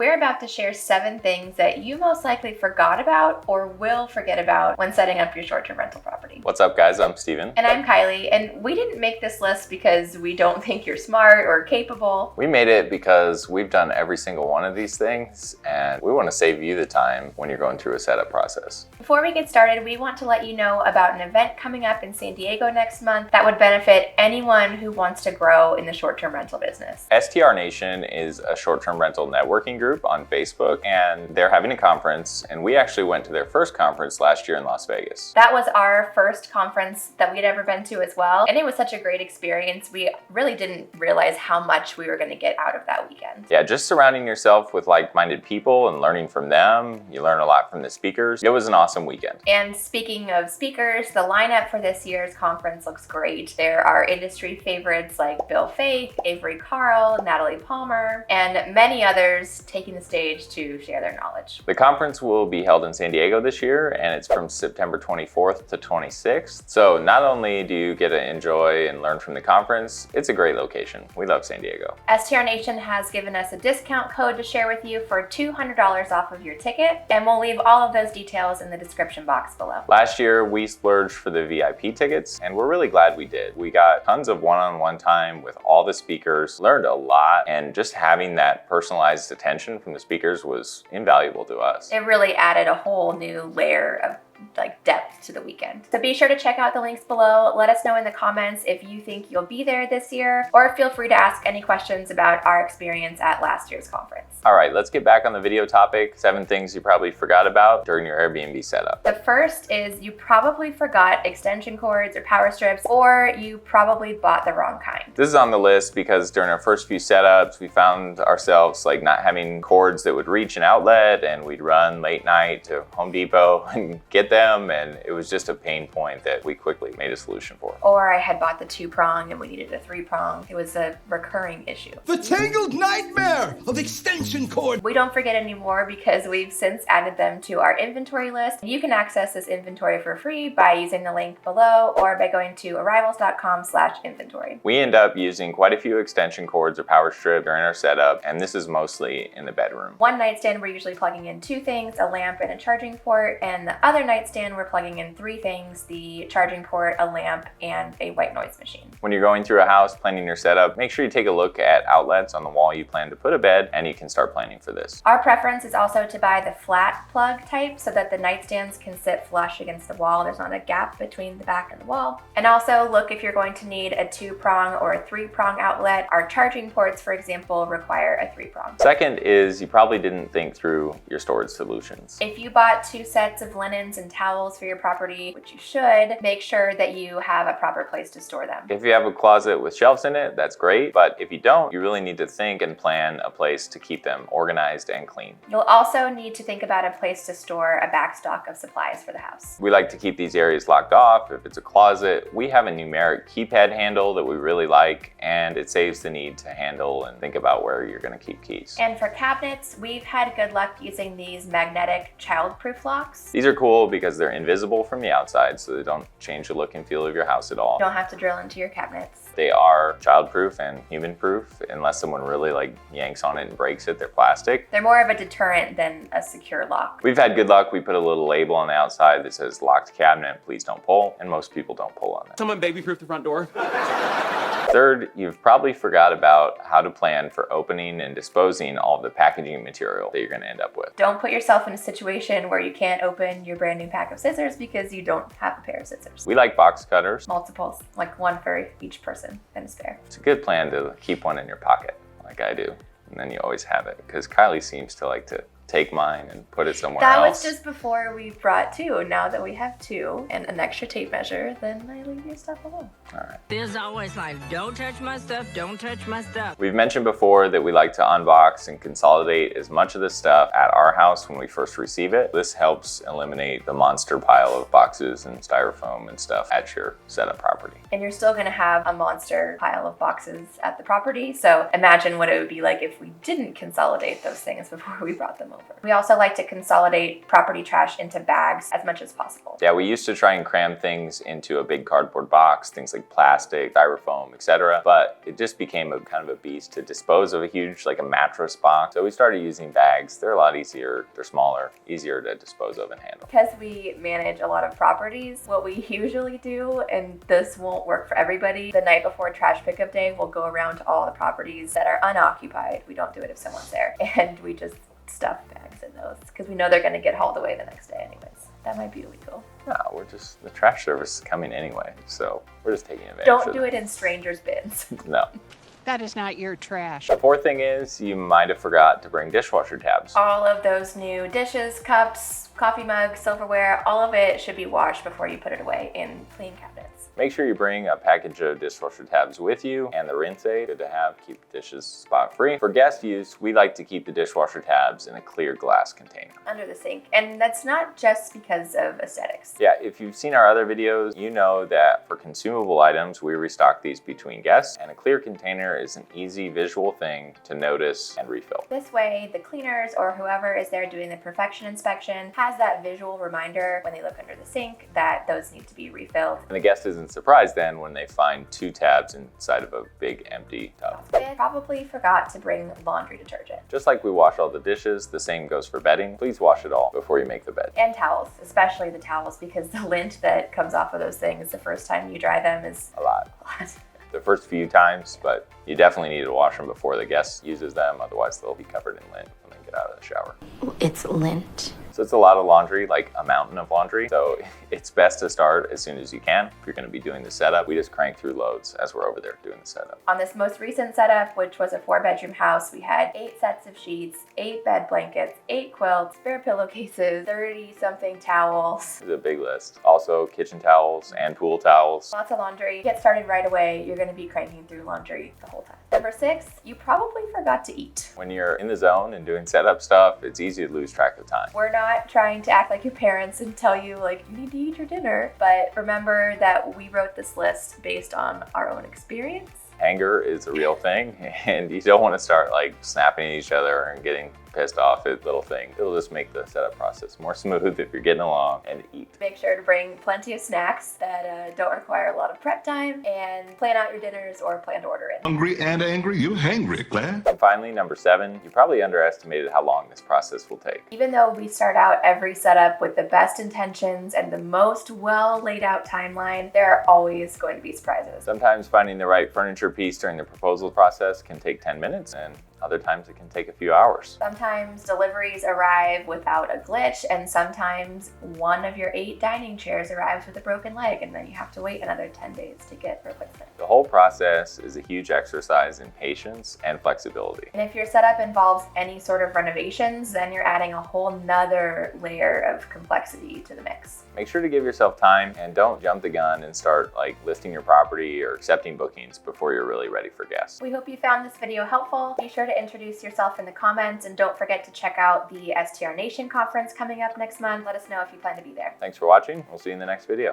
We're about to share 7 things that you most likely forgot about or will forget about when setting up your short-term rental property. What's up, guys? I'm Steven. And I'm Kylie, and we didn't make this list because we don't think you're smart or capable. We made it because we've done every single one of these things, and we want to save you the time when you're going through a setup process. Before we get started, we want to let you know about an event coming up in San Diego next month that would benefit anyone who wants to grow in the short-term rental business. STR Nation is a short-term rental networking group on Facebook, and they're having a conference, and we actually went to their first conference last year in Las Vegas. That was our first conference that we'd ever been to as well, and it was such a great experience. We really didn't realize how much we were going to get out of that weekend. Yeah, just surrounding yourself with like-minded people and learning from them. You learn a lot from the speakers. It was an awesome weekend. And speaking of speakers, the lineup for this year's conference looks great. There are industry favorites like Bill Faith, Avery Carl, Natalie Palmer, and many others taking the stage to share their knowledge. The conference will be held in San Diego this year, and it's from September 24th to 26th. So not only do you get to enjoy and learn from the conference, it's a great location. We love San Diego. STR Nation has given us a discount code to share with you for $200 off of your ticket, and we'll leave all of those details in the description box below. Last year, we splurged for the VIP tickets, and we're really glad we did. We got tons of one-on-one time with all the speakers, learned a lot, and just having that personalized attention from the speakers was invaluable to us. It really added a whole new layer of depth to the weekend. So be sure to check out the links below. Let us know in the comments if you think you'll be there this year, or feel free to ask any questions about our experience at last year's conference. All right, let's get back on the video topic. 7 things you probably forgot about during your Airbnb setup. The first is you probably forgot extension cords or power strips, or you probably bought the wrong kind. This is on the list because during our first few setups, we found ourselves not having cords that would reach an outlet, and we'd run late night to Home Depot and get them, and it was just a pain point that we quickly made a solution for. Or I had bought the 2-prong and we needed a 3-prong. It was a recurring issue. The tangled nightmare of extension cord. We don't forget anymore because we've since added them to our inventory list. You can access this inventory for free by using the link below or by going to arrivals.com/inventory. We end up using quite a few extension cords or power strip during our setup, and this is mostly in the bedroom. One nightstand, we're usually plugging in 2 things, a lamp and a charging port, and the other nightstand, we're plugging in 3 things, the charging port, a lamp, and a white noise machine. When you're going through a house planning your setup, make sure you take a look at outlets on the wall you plan to put a bed, and you can start planning for this. Our preference is also to buy the flat plug type so that the nightstands can sit flush against the wall. There's not a gap between the back and the wall. And also look if you're going to need a 2-prong or a 3-prong outlet. Our charging ports, for example, require a 3-prong. Second is you probably didn't think through your storage solutions. If you bought 2 sets of linens and towels for your property, which you should, make sure that you have a proper place to store them. If you have a closet with shelves in it, that's great, but if you don't, you really need to think and plan a place to keep them organized and clean. You'll also need to think about a place to store a backstock of supplies for the house. We like to keep these areas locked off. If it's a closet, we have a numeric keypad handle that we really like, and it saves the need to handle and think about where you're going to keep keys. And for cabinets, we've had good luck using these magnetic child-proof locks. These are cool because they're invisible from the outside, so they don't change the look and feel of your house at all. You don't have to drill into your cabinets. They are child-proof and human-proof. Unless someone really yanks on it and breaks it, they're plastic. They're more of a deterrent than a secure lock. We've had good luck. We put a little label on the outside that says locked cabinet, please don't pull, and most people don't pull on that. Someone baby-proof the front door. Third, you've probably forgot about how to plan for opening and disposing all of the packaging material that you're going to end up with. Don't put yourself in a situation where you can't open your brand new pack of scissors because you don't have a pair of scissors. We like box cutters. Multiples, like 1 for each person and a spare. It's a good plan to keep one in your pocket, like I do. And then you always have it, because Kylie seems to like to take mine and put it somewhere else. That was just before we brought 2. Now that we have 2 and an extra tape measure, then I leave your stuff alone. All right. There's always don't touch my stuff, don't touch my stuff. We've mentioned before that we like to unbox and consolidate as much of the stuff at our house when we first receive it. This helps eliminate the monster pile of boxes and styrofoam and stuff at your setup property. And you're still gonna have a monster pile of boxes at the property, so imagine what it would be like if we didn't consolidate those things before we brought them over. over. We also like to consolidate property trash into bags as much as possible. Yeah, we used to try and cram things into a big cardboard box, things like plastic, styrofoam, etc. But it just became a kind of a beast to dispose of a huge, like a mattress box. So we started using bags. They're a lot easier, they're smaller, easier to dispose of and handle. Because we manage a lot of properties, what we usually do, and this won't work for everybody, the night before trash pickup day, we'll go around to all the properties that are unoccupied. We don't do it if someone's there. And we just stuff bags in those because we know they're going to get hauled away the next day anyways. That might be illegal. No, the trash service is coming anyway, so we're just taking advantage Don't of do it in strangers' bins. No. That is not your trash. The fourth thing is you might have forgot to bring dishwasher tabs. All of those new dishes, cups, coffee mugs, silverware, all of it should be washed before you put it away in clean cabinets. Make sure you bring a package of dishwasher tabs with you and the rinse aid. Good to have, keep the dishes spot free. For guest use, we like to keep the dishwasher tabs in a clear glass container. Under the sink. And that's not just because of aesthetics. Yeah, if you've seen our other videos, you know that for consumable items, we restock these between guests, and a clear container is an easy visual thing to notice and refill. This way, the cleaners or whoever is there doing the perfection inspection has that visual reminder when they look under the sink that those need to be refilled. And the guest isn't surprised then when they find 2 tabs inside of a big empty tub. Fifth, probably forgot to bring laundry detergent. Just like we wash all the dishes, the same goes for bedding. Please wash it all before you make the bed. And towels, especially the towels, because the lint that comes off of those things the first time you dry them is A lot. a lot. The first few times, but you definitely need to wash them before the guest uses them, otherwise they'll be covered in lint when they get out of the shower. It's lint. So it's a lot of laundry, like a mountain of laundry. So it's best to start as soon as you can. If you're going to be doing the setup, we just crank through loads as we're over there doing the setup. On this most recent setup, which was a 4-bedroom house, we had 8 sets of sheets, 8 bed blankets, 8 quilts, spare pillowcases, 30-something towels. It's a big list. Also kitchen towels and pool towels. Lots of laundry. Get started right away. You're going to be cranking through laundry the whole time. Number 6, you probably forgot to eat. When you're in the zone and doing setup stuff, it's easy to lose track of time. We're not trying to act like your parents and tell you like you need to eat your dinner, but remember that we wrote this list based on our own experience. Anger is a real thing, and you don't want to start like snapping at each other and getting pissed off at little things. It'll just make the setup process more smooth if you're getting along, and eat. Make sure to bring plenty of snacks that don't require a lot of prep time, and plan out your dinners or plan to order in. Hungry and angry, you hangry, Claire. And finally, number 7, you probably underestimated how long this process will take. Even though we start out every setup with the best intentions and the most well laid out timeline, there are always going to be surprises. Sometimes finding the right furniture piece during the proposal process can take 10 minutes, and other times it can take a few hours. Sometimes deliveries arrive without a glitch, and sometimes one of your 8 dining chairs arrives with a broken leg, and then you have to wait another 10 days to get replacement. The whole process is a huge exercise in patience and flexibility. And if your setup involves any sort of renovations, then you're adding a whole nother layer of complexity to the mix. Make sure to give yourself time and don't jump the gun and start like listing your property or accepting bookings before you're really ready for guests. We hope you found this video helpful. Be sure to introduce yourself in the comments, and don't forget to check out the STR Nation Conference coming up next month. Let us know if you plan to be there. Thanks for watching. We'll see you in the next video.